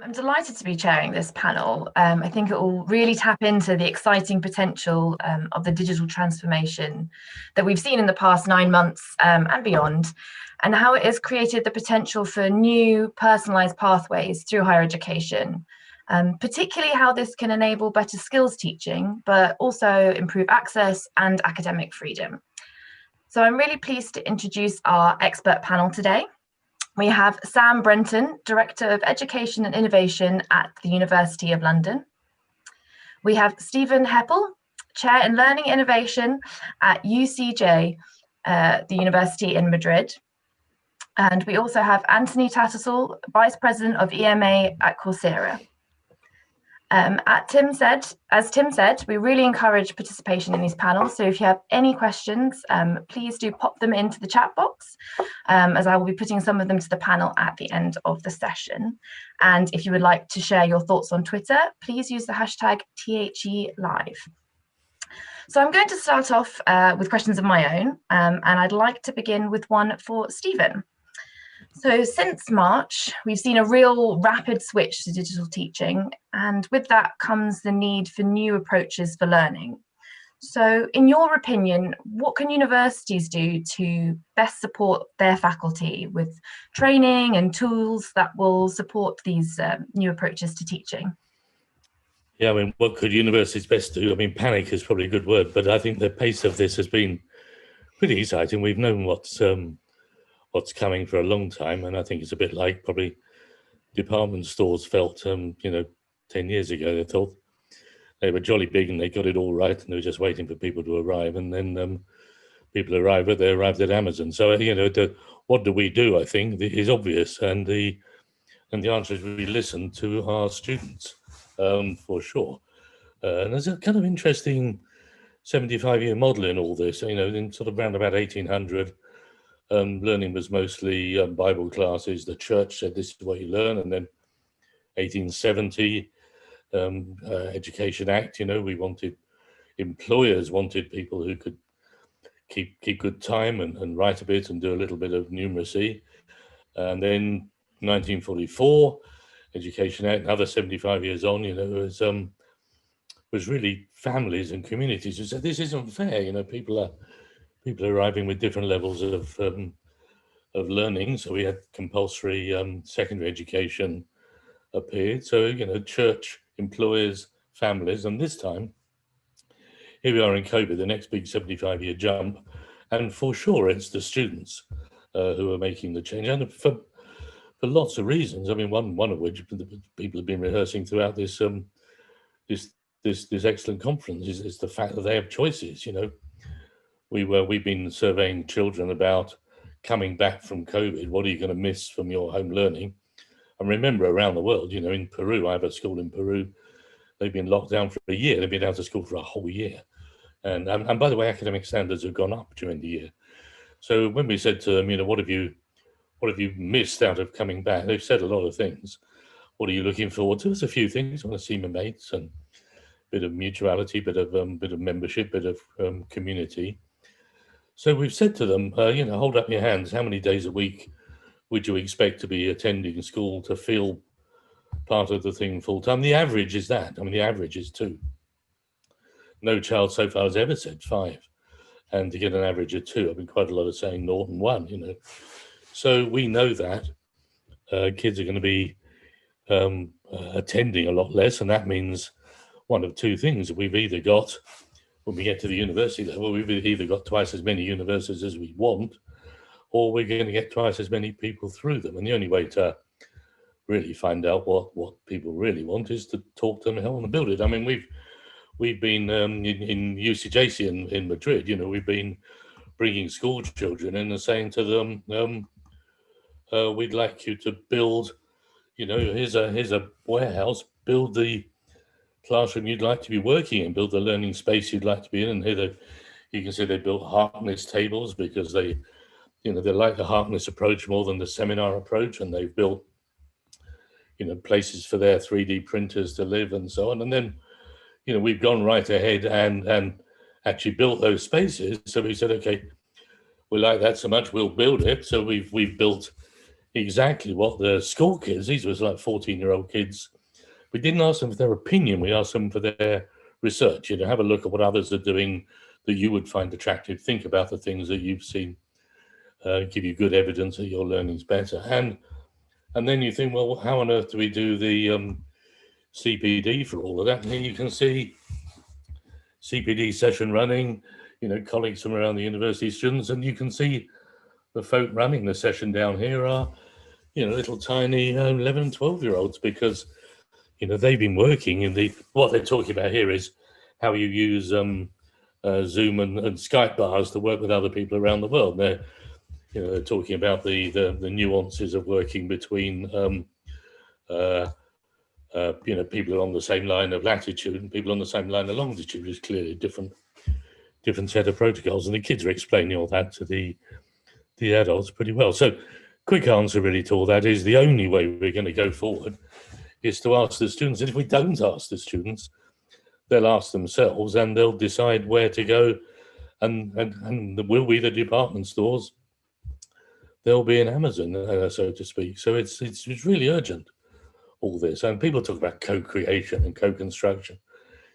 I'm delighted to be chairing this panel. I think it will really tap into the exciting potential of the digital transformation that we've seen in the past 9 months and beyond, and how it has created the potential for new personalised pathways through higher education, particularly how this can enable better skills teaching, but also improve access and academic freedom. So I'm really pleased to introduce our expert panel today. We have Sam Brenton, Director of Education and Innovation at the University of London. We have Stephen Heppel, Chair in Learning Innovation at UCJ, the University in Madrid. And we also have Anthony Tattersall, Vice President of EMA at Coursera. As Tim said, we really encourage participation in these panels. So if you have any questions, please do pop them into the chat box, as I will be putting some of them to the panel at the end of the session. And if you would like to share your thoughts on Twitter, please use the hashtag #THELive. So I'm going to start off with questions of my own, and I'd like to begin with one for Stephen. So since March, we've seen a real rapid switch to digital teaching, and with that comes the need for new approaches for learning. So in your opinion, what can universities do to best support their faculty with training and tools that will support these new approaches to teaching? Yeah, I mean, what could universities best do? I mean, panic is probably a good word, but I think the pace of this has been pretty exciting. We've known what's coming for a long time, and I think it's a bit like probably department stores felt 10 years ago. They thought they were jolly big and they got it all right, and they were just waiting for people to arrive, and then people arrived at Amazon. So what do we do? I think is obvious, and the answer is we listen to our students, for sure. And there's a kind of interesting 75-year model in all this. In sort of around about 1800. Learning was mostly Bible classes. The church said this is what you learn, and then 1870 Education Act. Employers wanted people who could keep good time and write a bit and do a little bit of numeracy. And then 1944 Education Act, another 75 years on. Was really families and communities who said this isn't fair. People are arriving with different levels of learning. So we had compulsory secondary education appeared. So, church, employers, families, and this time, here we are in COVID, the next big 75-year jump. And for sure, it's the students who are making the change. And for lots of reasons. I mean, one of which people have been rehearsing throughout this excellent conference is the fact that they have choices. We've been surveying children about coming back from COVID. What are you going to miss from your home learning? And remember, around the world, in Peru, I have a school in Peru. They've been locked down for a year. They've been out of school for a whole year. And by the way, academic standards have gone up during the year. So when we said to them, what have you missed out of coming back? They've said a lot of things. What are you looking forward to? There's a few things. I want to see my mates and bit of mutuality, bit of membership, bit of community. So we've said to them, hold up your hands. How many days a week would you expect to be attending school to feel part of the thing full time? The average is that. I mean, the average is 2. No child so far has ever said 5. And to get an average of 2, I've been quite a lot of saying 0 and 1, So we know that kids are going to be attending a lot less. And that means one of two things. We've either got, when we get to the university level, we've either got twice as many universities as we want, or we're going to get twice as many people through them. And the only way to really find out what people really want is to talk to them and help them build it. I mean, we've been in UCJC in Madrid, we've been bringing school children in and saying to them, we'd like you to build, here's a warehouse, build the classroom you'd like to be working in, build the learning space you'd like to be in. And here you can see they built Harkness tables because they like the Harkness approach more than the seminar approach, and they've built places for their 3D printers to live and so on. And then we've gone right ahead and actually built those spaces. So we said, okay, we like that so much, we'll build it. So we've built exactly what the school kids, these was like 14-year-old kids, we didn't ask them for their opinion, we asked them for their research. Have a look at what others are doing that you would find attractive. Think about the things that you've seen, give you good evidence that your learning's better. And then you think, well, how on earth do we do the CPD for all of that? And then you can see CPD session running, colleagues from around the university, students, and you can see the folk running the session down here are, little tiny 11, 12-year-olds, because, they've been working what they're talking about here is how you use Zoom and Skype bars to work with other people around the world. They're talking about the nuances of working between, people along the same line of latitude and people on the same line of longitude. Is clearly different set of protocols, and the kids are explaining all that to the adults pretty well. So, quick answer really to all that is the only way we're going to go forward is to ask the students. And if we don't ask the students, they'll ask themselves, and they'll decide where to go. And will be the department stores. They'll be in Amazon, so to speak. So it's really urgent, all this. And people talk about co-creation and co-construction.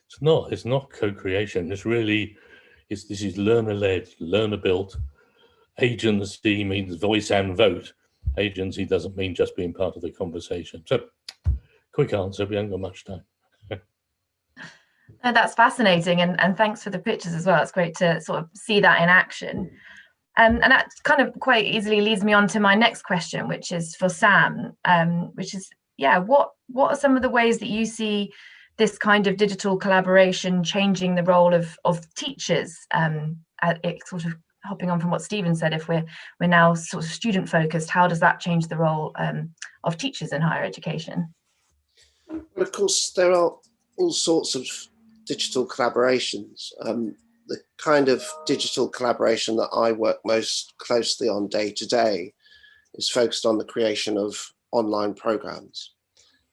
It's not co-creation. This is learner-led, learner-built. Agency means voice and vote. Agency doesn't mean just being part of the conversation. So, quick answer, we haven't got much time. No, that's fascinating, and thanks for the pictures as well. It's great to sort of see that in action. And that kind of quite easily leads me on to my next question, which is for Sam, which is, what are some of the ways that you see this kind of digital collaboration changing the role of teachers? It sort of hopping on from what Stephen said, if we're now sort of student focused, how does that change the role of teachers in higher education? Well, of course, there are all sorts of digital collaborations. The kind of digital collaboration that I work most closely on day to day is focused on the creation of online programs.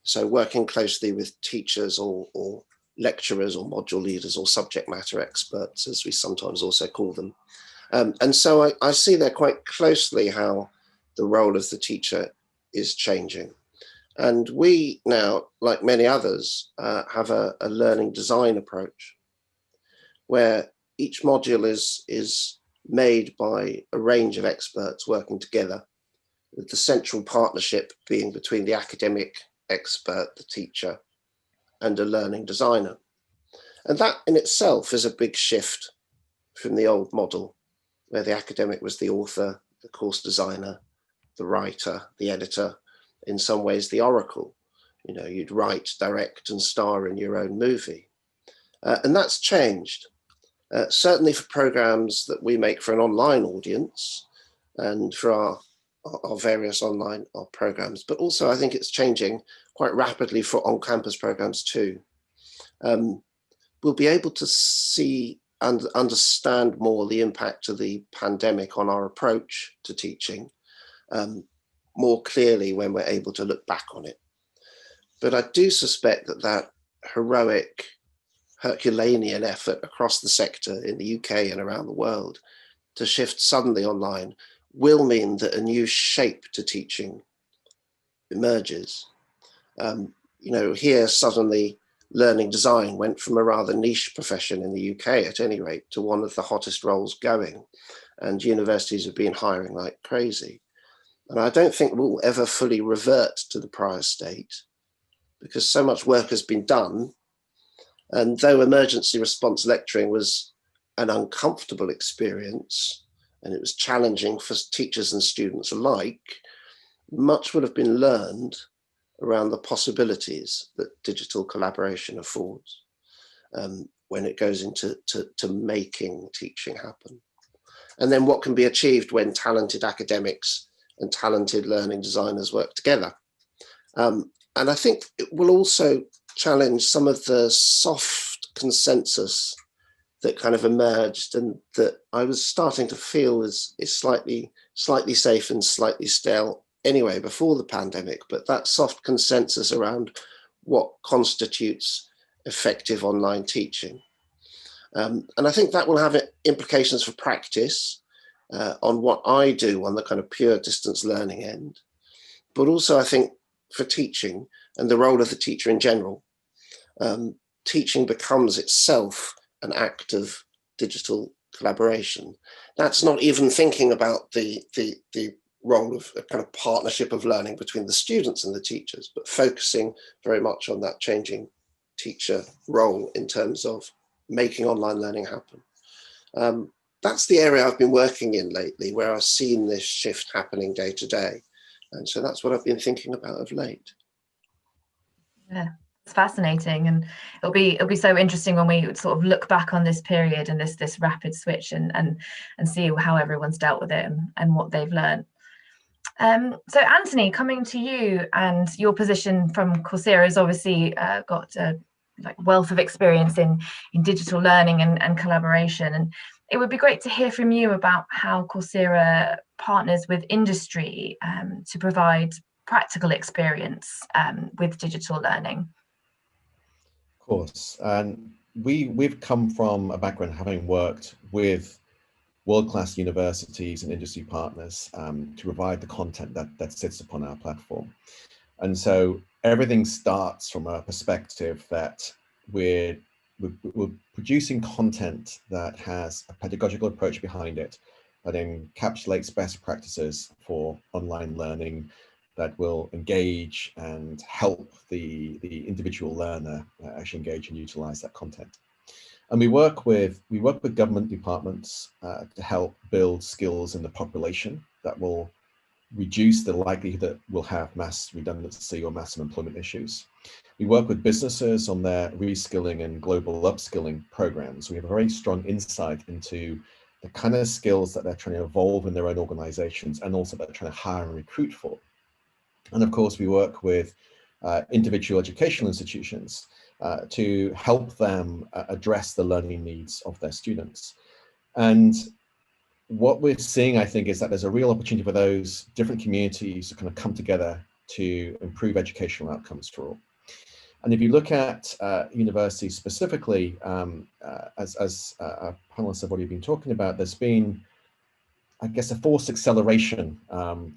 So working closely with teachers or lecturers or module leaders or subject matter experts, as we sometimes also call them. And so I see there quite closely how the role of the teacher is changing. And we now, like many others, have a learning design approach where each module is made by a range of experts working together, with the central partnership being between the academic expert, the teacher, and a learning designer. And that in itself is a big shift from the old model, where the academic was the author, the course designer, the writer, the editor, in some ways the oracle. You'd write, direct, and star in your own movie. And that's changed. Certainly for programs that we make for an online audience and for our various online programs, but also I think it's changing quite rapidly for on-campus programs too. We'll be able to see and understand more the impact of the pandemic on our approach to teaching more clearly when we're able to look back on it. But I do suspect that heroic Herculean effort across the sector in the UK and around the world to shift suddenly online will mean that a new shape to teaching emerges. Here suddenly learning design went from a rather niche profession in the UK, at any rate, to one of the hottest roles going, and universities have been hiring like crazy. And I don't think we'll ever fully revert to the prior state, because so much work has been done. And though emergency response lecturing was an uncomfortable experience, and it was challenging for teachers and students alike, much would have been learned around the possibilities that digital collaboration affords when it goes into making teaching happen. And then what can be achieved when talented academics and talented learning designers work together. And I think it will also challenge some of the soft consensus that kind of emerged and that I was starting to feel is slightly safe and slightly stale anyway before the pandemic, but that soft consensus around what constitutes effective online teaching. And I think that will have implications for practice on what I do on the kind of pure distance learning end. but also I think for teaching and the role of the teacher in general, teaching becomes itself an act of digital collaboration. That's not even thinking about the role of a kind of partnership of learning between the students and the teachers, but focusing very much on that changing teacher role in terms of making online learning happen. That's the area I've been working in lately, where I've seen this shift happening day to day. And so that's what I've been thinking about of late. Yeah, it's fascinating, and it'll be so interesting when we sort of look back on this period and this rapid switch and see how everyone's dealt with it and what they've learned. So Anthony, coming to you, and your position from Coursera has obviously got a wealth of experience in digital learning and collaboration, and it would be great to hear from you about how Coursera partners with industry to provide practical experience with digital learning. Of course, and we've come from a background having worked with world-class universities and industry partners to provide the content that sits upon our platform. And so everything starts from a perspective that we're producing content that has a pedagogical approach behind it, that encapsulates best practices for online learning, that will engage and help the individual learner actually engage and utilize that content. And we work with government departments to help build skills in the population that will reduce the likelihood that we'll have mass redundancy or mass unemployment issues. We work with businesses on their reskilling and global upskilling programs. We have a very strong insight into the kind of skills that they're trying to evolve in their own organizations, and also that they're trying to hire and recruit for. And of course, we work with individual educational institutions to help them address the learning needs of their students. And what we're seeing, I think, is that there's a real opportunity for those different communities to kind of come together to improve educational outcomes for all. And if you look at universities specifically, as our panelists have already been talking about, there's been, I guess, a forced acceleration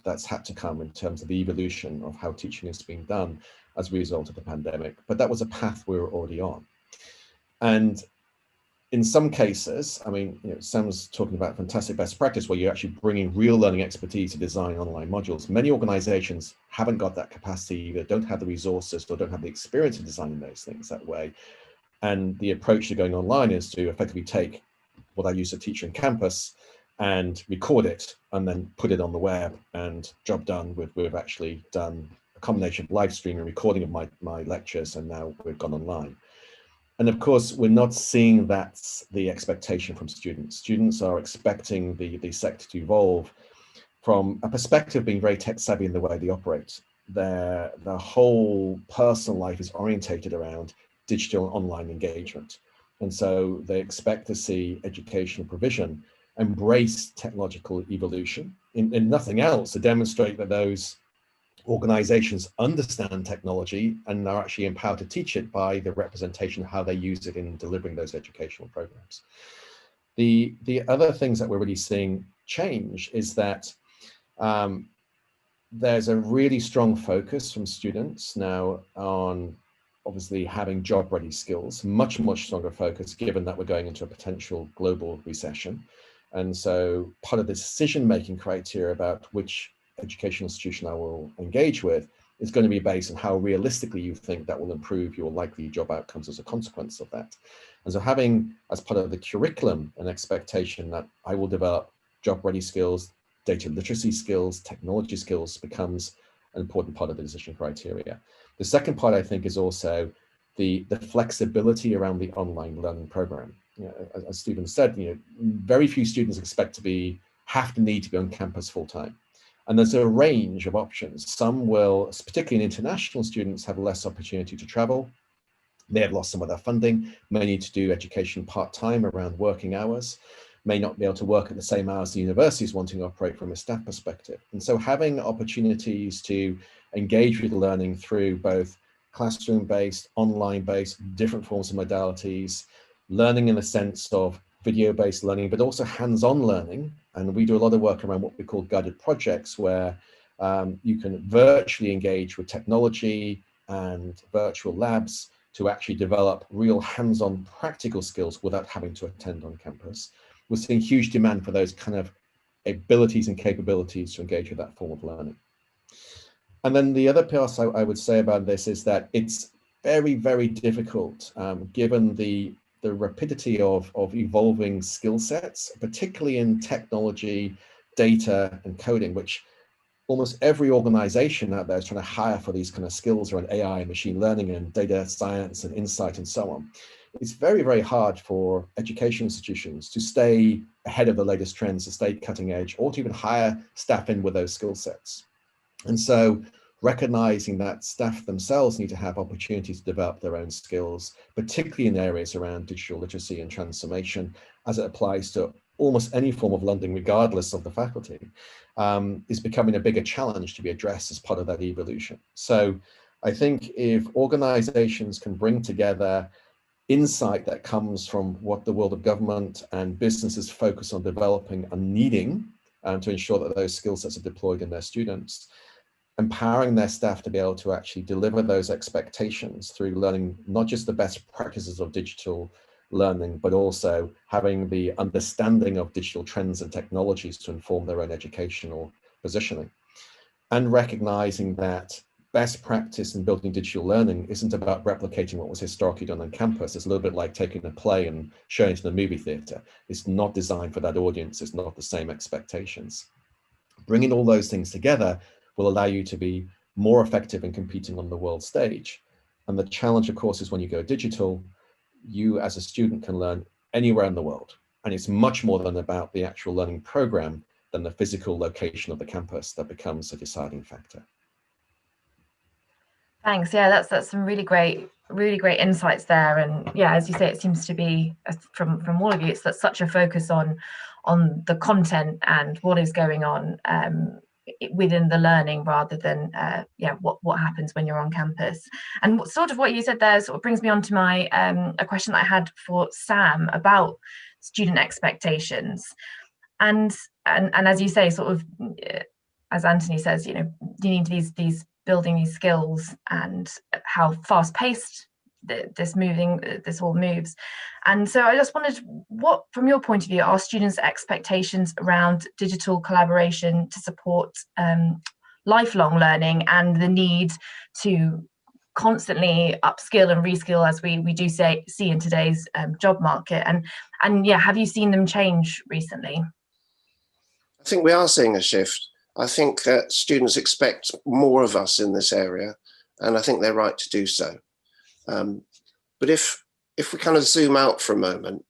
that's had to come in terms of the evolution of how teaching is being done as a result of the pandemic. But that was a path we were already on. And in some cases, I mean, Sam's talking about fantastic best practice where you're actually bringing real learning expertise to design online modules. Many organizations haven't got that capacity, either don't have the resources or don't have the experience of designing those things that way. And the approach to going online is to effectively take what I used to teach on campus and record it and then put it on the web, and job done. We've actually done a combination of live streaming and recording of my lectures, and now we've gone online. And of course, we're not seeing that's the expectation from students. Students are expecting the sector to evolve from a perspective of being very tech savvy in the way they operate. Their whole personal life is orientated around digital online engagement. And so they expect to see educational provision embrace technological evolution in nothing else to demonstrate that those organizations understand technology and are actually empowered to teach it by the representation of how they use it in delivering those educational programs. The other things that we're really seeing change is that there's a really strong focus from students now on obviously having job-ready skills, much stronger focus given that we're going into a potential global recession. And so part of the decision-making criteria about which educational institution I will engage with is going to be based on how realistically you think that will improve your likely job outcomes as a consequence of that. And so having as part of the curriculum an expectation that I will develop job-ready skills, data literacy skills, technology skills becomes an important part of the decision criteria. The second part, I think, is also the flexibility around the online learning program. As Stephen said, very few students expect to need to be on campus full time. And there's a range of options. Some will, particularly international students, have less opportunity to travel. They have lost some of their funding, may need to do education part-time around working hours, may not be able to work at the same hours the university is wanting to operate from a staff perspective. And so having opportunities to engage with learning through both classroom-based, online-based, different forms of modalities, learning in the sense of video-based learning, but also hands-on learning. And we do a lot of work around what we call guided projects, where You can virtually engage with technology and virtual labs to actually develop real hands-on practical skills without having to attend on campus. We're seeing huge demand for those kind of abilities and capabilities to engage with that form of learning. And then the other piece I would say about this is that it's very, very difficult, given the rapidity of evolving skill sets, particularly in technology, data, and coding, which almost every organization out there is trying to hire for these kind of skills around AI and machine learning and data science and insight and so on. It's very, very hard for education institutions to stay ahead of the latest trends, to stay cutting edge, or to even hire staff in with those skill sets. And so recognizing that staff themselves need to have opportunities to develop their own skills, particularly in areas around digital literacy and transformation, as it applies to almost any form of learning, regardless of the faculty, is becoming a bigger challenge to be addressed as part of that evolution. So I think if organizations can bring together insight that comes from what the world of government and businesses focus on developing and needing to ensure that those skill sets are deployed in their students, empowering their staff to be able to actually deliver those expectations through learning not just the best practices of digital learning, but also having the understanding of digital trends and technologies to inform their own educational positioning. And recognizing that best practice in building digital learning isn't about replicating what was historically done on campus. It's a little bit like taking a play and showing it in the movie theater. It's not designed for that audience. It's not the same expectations. Bringing all those things together will allow you to be more effective in competing on the world stage. And the challenge, of course, is when you go digital, you as a student can learn anywhere in the world. And it's much more than about the actual learning program than the physical location of the campus that becomes a deciding factor. Thanks. Yeah, that's some really great insights there. And yeah, as you say, it seems to be from all of you, it's such a focus on the content and what is going on within the learning rather than what happens when you're on campus. And sort of what you said there sort of brings me on to my a question that I had for Sam about student expectations. And as you say, sort of as Anthony says, you need these building these skills and how fast-paced this all moves. And so I just wondered, what, from your point of view, are students' expectations around digital collaboration to support lifelong learning and the need to constantly upskill and reskill, as we do see in today's job market? And yeah, have you seen them change recently? I think we are seeing a shift. I think students expect more of us in this area, and I think they're right to do so. But if we kind of zoom out for a moment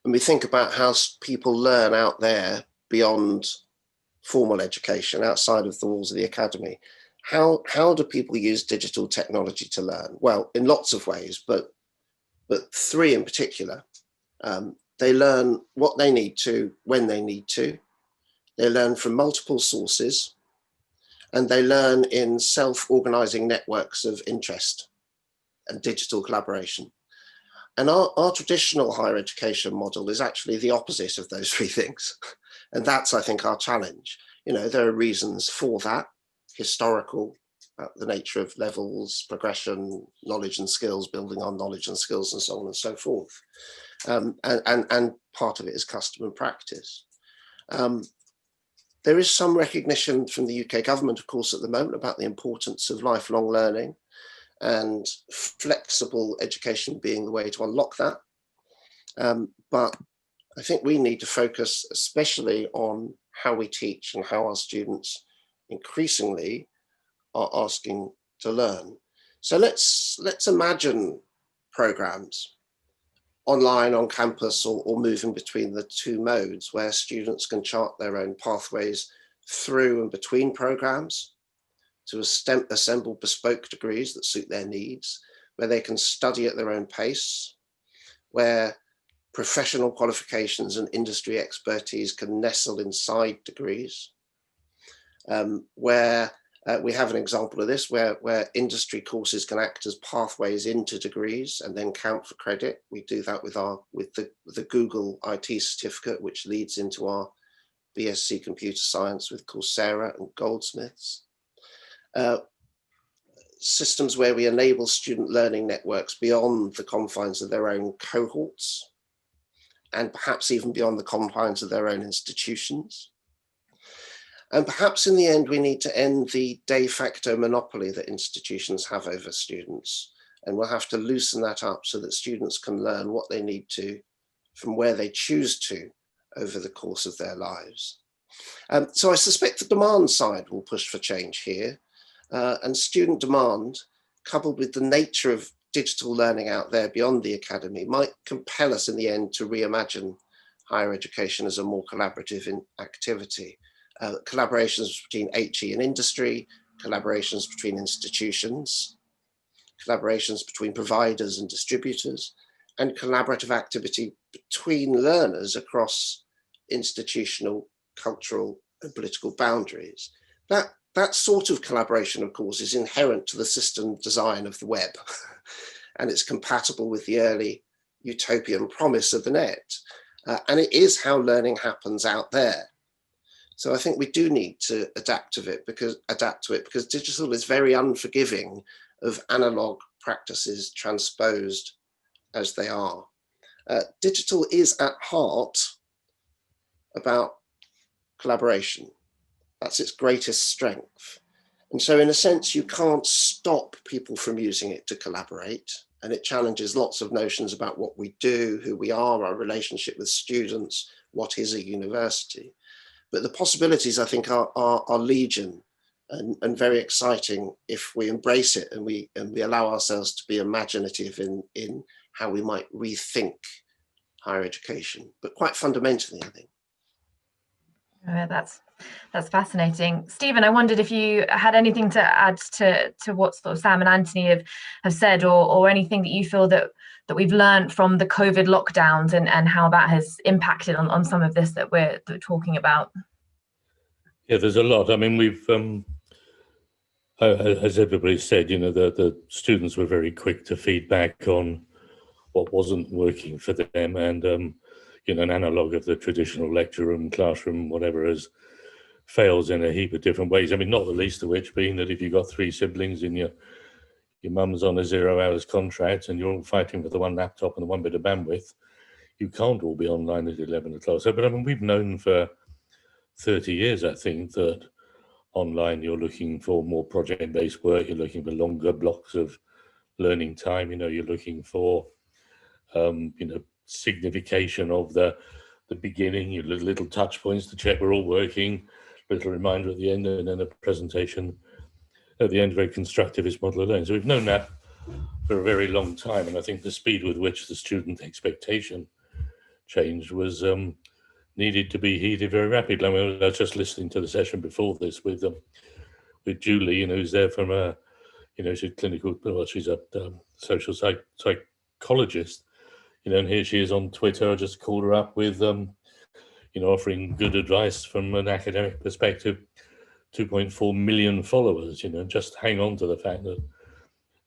and we think about how people learn out there beyond formal education, outside of the walls of the academy, how do people use digital technology to learn? Well, in lots of ways, but three in particular. They learn what they need to, when they need to. They learn from multiple sources, and they learn in self-organizing networks of interest and digital collaboration. And our traditional higher education model is actually the opposite of those three things. And that's, I think, our challenge. There are reasons for that, historical, the nature of levels, progression, knowledge and skills, building on knowledge and skills, and so on and so forth. And part of it is custom and practice. There is some recognition from the UK government, of course, at the moment about the importance of lifelong learning and flexible education being the way to unlock that. But I think we need to focus especially on how we teach and how our students increasingly are asking to learn. So let's imagine programs online, on campus, or moving between the two modes, where students can chart their own pathways through and between programs to assemble bespoke degrees that suit their needs, where they can study at their own pace, where professional qualifications and industry expertise can nestle inside degrees, where we have an example of this, where industry courses can act as pathways into degrees and then count for credit. We do that with the Google IT certificate, which leads into our BSc Computer Science with Coursera and Goldsmiths. Systems where we enable student learning networks beyond the confines of their own cohorts, and perhaps even beyond the confines of their own institutions. And perhaps in the end, we need to end the de facto monopoly that institutions have over students. And we'll have to loosen that up so that students can learn what they need to from where they choose to over the course of their lives. So I suspect the demand side will push for change here. And student demand, coupled with the nature of digital learning out there beyond the academy, might compel us in the end to reimagine higher education as a more collaborative activity. Collaborations between HE and industry, collaborations between institutions, collaborations between providers and distributors, and collaborative activity between learners across institutional, cultural, and political boundaries. That sort of collaboration, of course, is inherent to the system design of the web, and it's compatible with the early utopian promise of the net. And it is how learning happens out there. So I think we do need to adapt to it because digital is very unforgiving of analog practices transposed as they are. Digital is at heart about collaboration. That's its greatest strength. And so in a sense, you can't stop people from using it to collaborate. And it challenges lots of notions about what we do, who we are, our relationship with students, what is a university. But the possibilities, I think, are legion and very exciting if we embrace it and we allow ourselves to be imaginative in how we might rethink higher education, but quite fundamentally, I think. That's fascinating. Stephen, I wondered if you had anything to add to what sort of Sam and Anthony have said, or anything that you feel that we've learned from the COVID lockdowns and how that has impacted on some of this that we're talking about. Yeah, there's a lot. I mean, we've, as everybody said, you know, the students were very quick to feedback on what wasn't working for them, and you know, an analogue of the traditional lecture room, classroom, whatever, is fails in a heap of different ways. I mean, not the least of which being that if you've got three siblings and your mum's on a 0 hours contract and you're all fighting for the one laptop and the one bit of bandwidth, you can't all be online at 11 o'clock. So, but I mean, we've known for 30 years, I think, that online you're looking for more project-based work, you're looking for longer blocks of learning time, you know, you're looking for, you know, signification of the beginning, your little touch points to check we're all working, little reminder at the end, and then a presentation at the end, very constructivist model of learning. So we've known that for a very long time, and I think the speed with which the student expectation changed was needed to be heeded very rapidly. I mean, I was just listening to the session before this with Julie, you know, who's there from a, you know, she's clinical, well, she's a social psychologist, you know, and here she is on Twitter. I just called her up with, you know, offering good advice from an academic perspective, 2.4 million followers, you know, just hang on to the fact that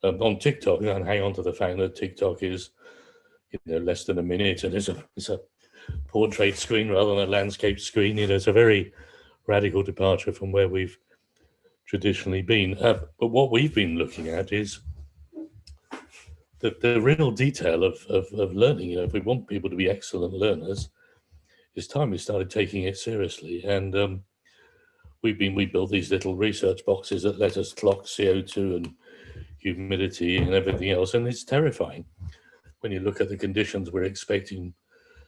on TikTok, and hang on to the fact that TikTok is, you know, less than a minute, and it's a portrait screen rather than a landscape screen. You know, it's a very radical departure from where we've traditionally been. But what we've been looking at is the real detail of learning. You know, if we want people to be excellent learners, it's time we started taking it seriously. And we built these little research boxes that let us clock CO2 and humidity and everything else, and it's terrifying when you look at the conditions we're expecting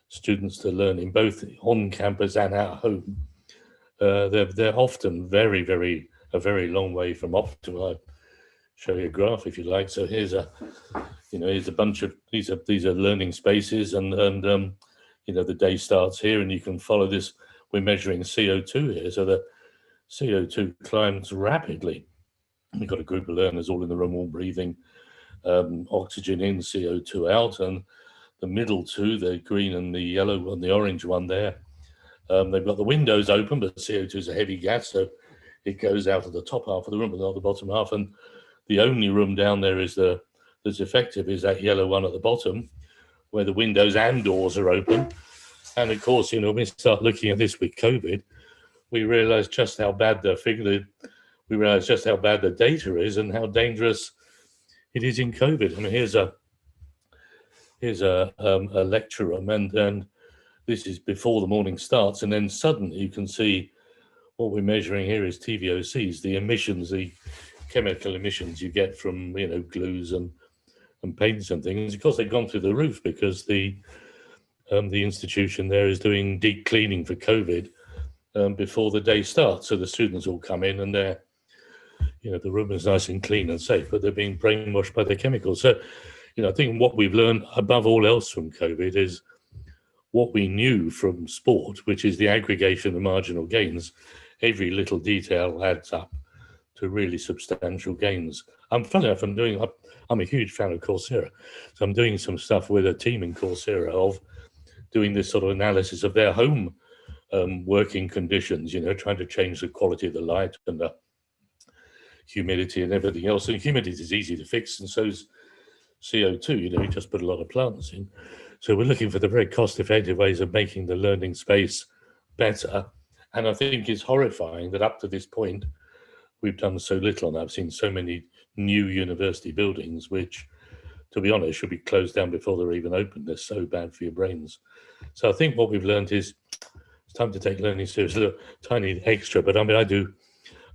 students to learn in, both on campus and at home. They're often a very long way from optimal. I'll show you a graph if you like. So here's a bunch of these are learning spaces, and you know, the day starts here, and you can follow this. We're measuring CO2 here, so the CO2 climbs rapidly. We've got a group of learners all in the room, all breathing oxygen in, CO2 out, and the middle two, the green and the yellow and the orange one there, they've got the windows open, but CO2 is a heavy gas, so it goes out of the top half of the room and not the bottom half. And the only room down there that's effective is that yellow one at the bottom, where the windows and doors are open. And of course, when we start looking at this with COVID, we realise just how bad we realise just how bad the data is and how dangerous it is in COVID. I mean, here's a lecture room, and this is before the morning starts, and then suddenly you can see what we're measuring here is TVOCs, the emissions, the chemical emissions you get from glues and paints and things. Of course, they've gone through the roof because the institution there is doing deep cleaning for COVID before the day starts. So the students all come in and they're, the room is nice and clean and safe, but they're being brainwashed by the chemicals. So, I think what we've learned above all else from COVID is what we knew from sport, which is the aggregation of marginal gains. Every little detail adds up to really substantial gains. Funny enough, I'm a huge fan of Coursera. So I'm doing some stuff with a team in Coursera of doing this sort of analysis of their home working conditions, trying to change the quality of the light and the humidity and everything else. And humidity is easy to fix, and so's CO2, you just put a lot of plants in. So we're looking for the very cost-effective ways of making the learning space better. And I think it's horrifying that up to this point, we've done so little, and I've seen so many new university buildings, which, to be honest, should be closed down before they're even open. They're so bad for your brains. So I think what we've learned is it's time to take learning seriously. A tiny extra, but I mean, I do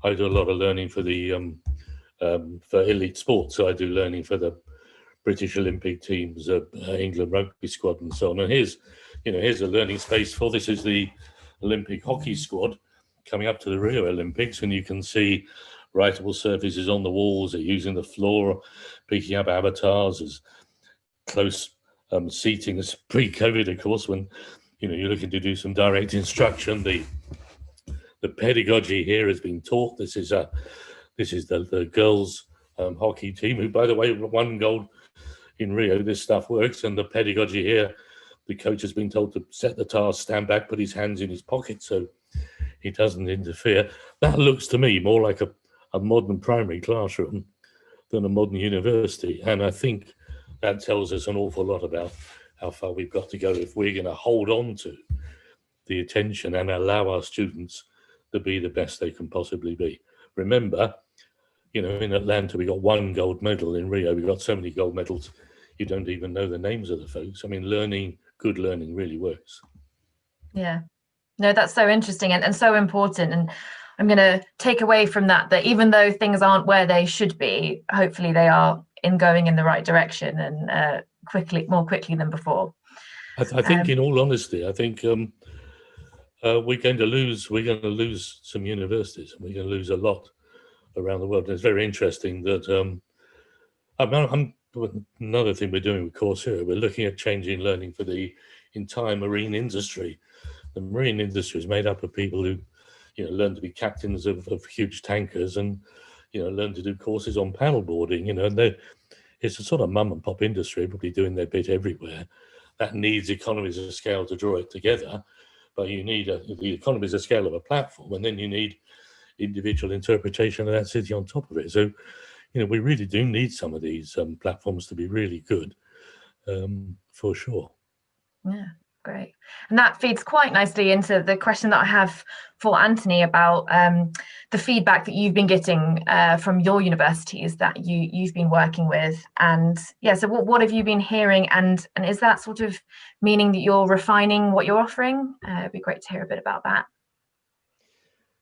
a lot of learning for the for elite sports. So I do learning for the British Olympic teams, England rugby squad, and so on. And here's a learning space for this is the Olympic hockey squad coming up to the Rio Olympics, and you can see writable surfaces on the walls. They're using the floor, picking up avatars as close seating as pre-COVID, of course, when you're looking to do some direct instruction. The pedagogy here has been taught. This is the girls hockey team, who, by the way, won gold in Rio. This stuff works, and the pedagogy here, the coach has been told to set the task, stand back, put his hands in his pocket so he doesn't interfere. That looks to me more like a modern primary classroom than a modern university, and I think that tells us an awful lot about how far we've got to go if we're going to hold on to the attention and allow our students to be the best they can possibly be. Remember, in Atlanta, we got 1 gold medal. In Rio, we got so many gold medals, you don't even know the names of the folks. I mean, good learning really works. Yeah. No, that's so interesting and so important. And I'm going to take away from that even though things aren't where they should be, hopefully they are going in the right direction and more quickly than before. I think, in all honesty, I think we're going to lose some universities, and we're going to lose a lot around the world. And it's very interesting that another thing we're doing with Coursera, we're looking at changing learning for the entire marine industry. The marine industry is made up of people who, learn to be captains of huge tankers and, learn to do courses on paddleboarding, and it's a sort of mum and pop industry, probably doing their bit everywhere. That needs economies of scale to draw it together, but you need the economies of scale of a platform, and then you need individual interpretation of that city on top of it. So, we really do need some of these platforms to be really good, for sure. Yeah, great. And that feeds quite nicely into the question that I have for Anthony about the feedback that you've been getting from your universities that you've been working with. And yeah, so what have you been hearing? And is that sort of meaning that you're refining what you're offering? It'd be great to hear a bit about that.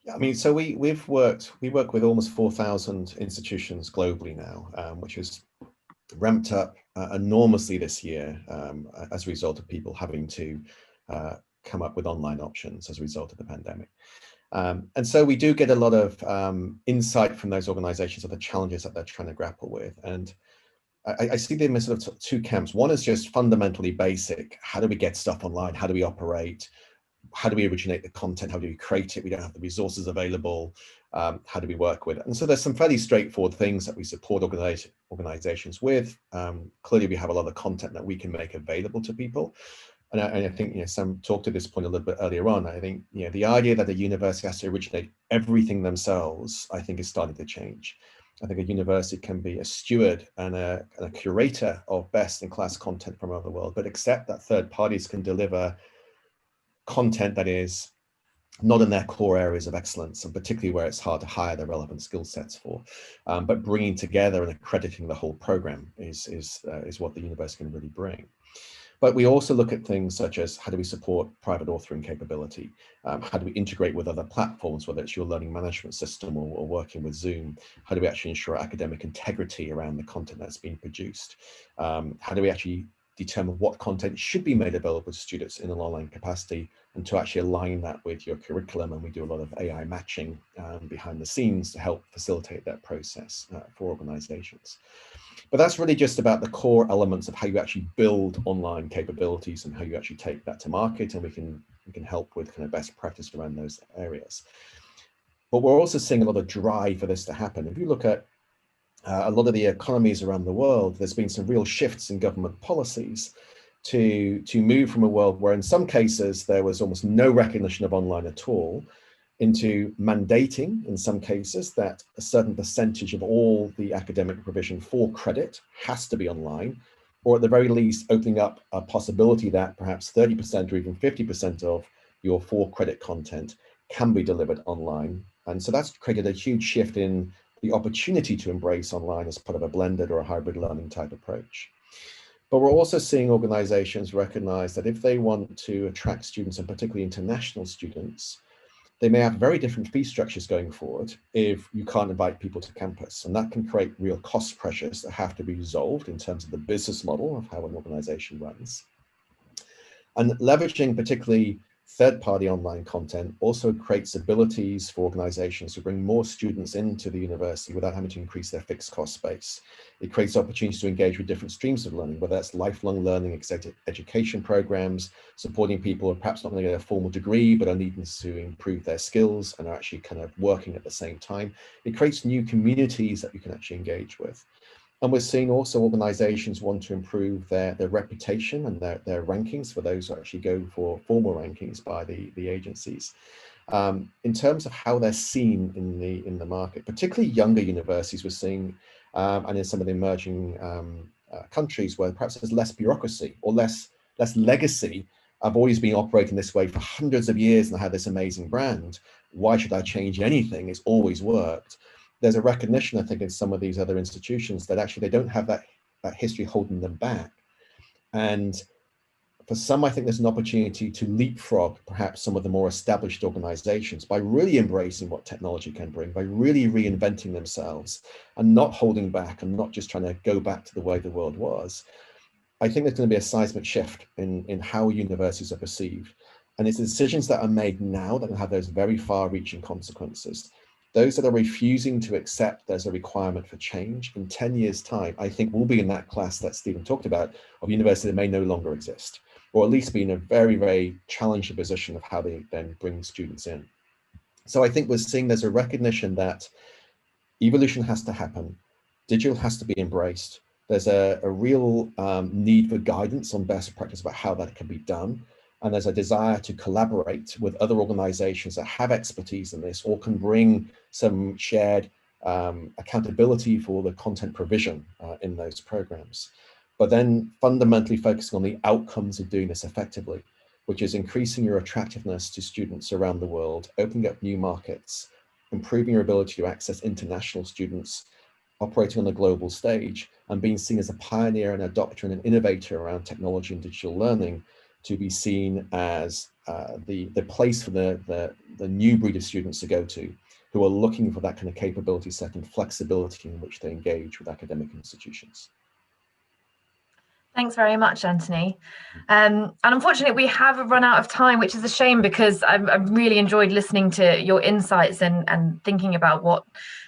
Yeah, I mean, so we work with almost 4,000 institutions globally now, which is ramped up enormously this year as a result of people having to come up with online options as a result of the pandemic. And so we do get a lot of insight from those organizations of the challenges that they're trying to grapple with. And I see them as sort of 2 camps. One is just fundamentally basic. How do we get stuff online? How do we operate? How do we originate the content? How do we create it? We don't have the resources available. How do we work with it? And so there's some fairly straightforward things that we support organizations with. Clearly, we have a lot of content that we can make available to people. And I think, Sam talked to this point a little bit earlier on. I think, the idea that a university has to originate everything themselves, I think is starting to change. I think a university can be a steward and a curator of best in class content from around the world, but accept that third parties can deliver content that is not in their core areas of excellence, and particularly where it's hard to hire the relevant skill sets for. But bringing together and accrediting the whole program is what the university can really bring. But we also look at things such as, how do we support private authoring capability? How do we integrate with other platforms, whether it's your learning management system or working with Zoom? How do we actually ensure academic integrity around the content that's being produced? How do we actually determine what content should be made available to students in an online capacity, and to actually align that with your curriculum? And we do a lot of AI matching behind the scenes to help facilitate that process for organizations. But that's really just about the core elements of how you actually build online capabilities and how you actually take that to market, and we can help with kind of best practice around those areas. But we're also seeing a lot of drive for this to happen. If you look at a lot of the economies around the world, there's been some real shifts in government policies to move from a world where in some cases there was almost no recognition of online at all, into mandating, in some cases, that a certain percentage of all the academic provision for credit has to be online, or at the very least opening up a possibility that perhaps 30% or even 50% of your for credit content can be delivered online. And so that's created a huge shift in the opportunity to embrace online as part of a blended or a hybrid learning type approach. But we're also seeing organizations recognize that if they want to attract students, and particularly international students, they may have very different fee structures going forward if you can't invite people to campus. And that can create real cost pressures that have to be resolved in terms of the business model of how an organization runs. And leveraging particularly third-party online content also creates abilities for organizations to bring more students into the university without having to increase their fixed cost base. It creates opportunities to engage with different streams of learning, whether that's lifelong learning, education programs, supporting people who are perhaps not going to get a formal degree, but are needing to improve their skills and are actually kind of working at the same time. It creates new communities that you can actually engage with. And we're seeing also organizations want to improve their reputation and their rankings for those who actually go for formal rankings by the agencies. In terms of how they're seen in the market, particularly younger universities, we're seeing, and in some of the emerging countries where perhaps there's less bureaucracy or less legacy. I've always been operating this way for hundreds of years and I had this amazing brand. Why should I change anything? It's always worked. There's a recognition, I think, in some of these other institutions that actually they don't have that history holding them back. And for some, I think there's an opportunity to leapfrog perhaps some of the more established organizations by really embracing what technology can bring, by really reinventing themselves and not holding back and not just trying to go back to the way the world was. I think there's going to be a seismic shift in how universities are perceived. And it's the decisions that are made now that will have those very far-reaching consequences. Those that are refusing to accept there's a requirement for change in 10 years' time, I think will be in that class that Stephen talked about of university that may no longer exist, or at least be in a very, very challenging position of how they then bring students in. So I think we're seeing there's a recognition that evolution has to happen, digital has to be embraced. There's a real need for guidance on best practice about how that can be done. And there's a desire to collaborate with other organizations that have expertise in this or can bring some shared accountability for the content provision in those programs. But then fundamentally focusing on the outcomes of doing this effectively, which is increasing your attractiveness to students around the world, opening up new markets, improving your ability to access international students, operating on the global stage, and being seen as a pioneer and adopter and an innovator around technology and digital learning, to be seen as the place for the new breed of students to go to, who are looking for that kind of capability set and flexibility in which they engage with academic institutions. Thanks very much, Anthony. And unfortunately, we have run out of time, which is a shame because I've really enjoyed listening to your insights and thinking about what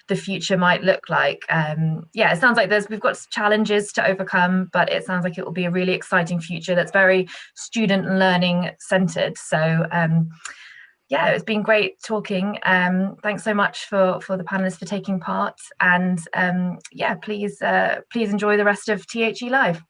the future might look like. Yeah, it sounds like we've got challenges to overcome, but it sounds like it will be a really exciting future that's very student and learning centered. So yeah, it's been great talking. Thanks so much for the panelists for taking part. And yeah, please enjoy the rest of THE Live.